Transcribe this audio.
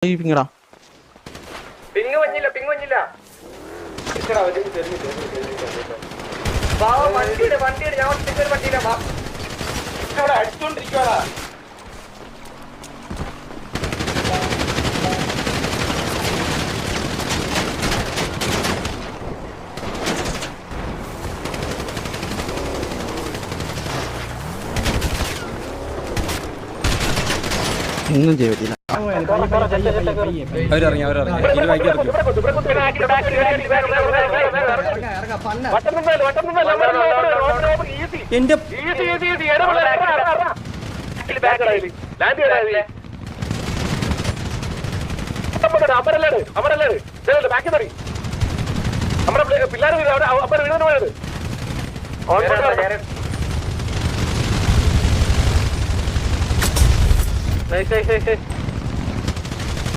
പിങ്ങടാ ping വന്നില്ല വണ്ടിയുടെ ഞാൻ വണ്ടിയില്ല അടിച്ചോണ്ടിരിക്കുവാടാ. ഒന്നും ചെയ്തില്ല. അവരിറങ്ങി ഇത് ബൈക്ക് ഇറക്കി. എന്റെ നമ്മുടെ പിള്ളേർ അപ്പർ വീടിന് പോയത്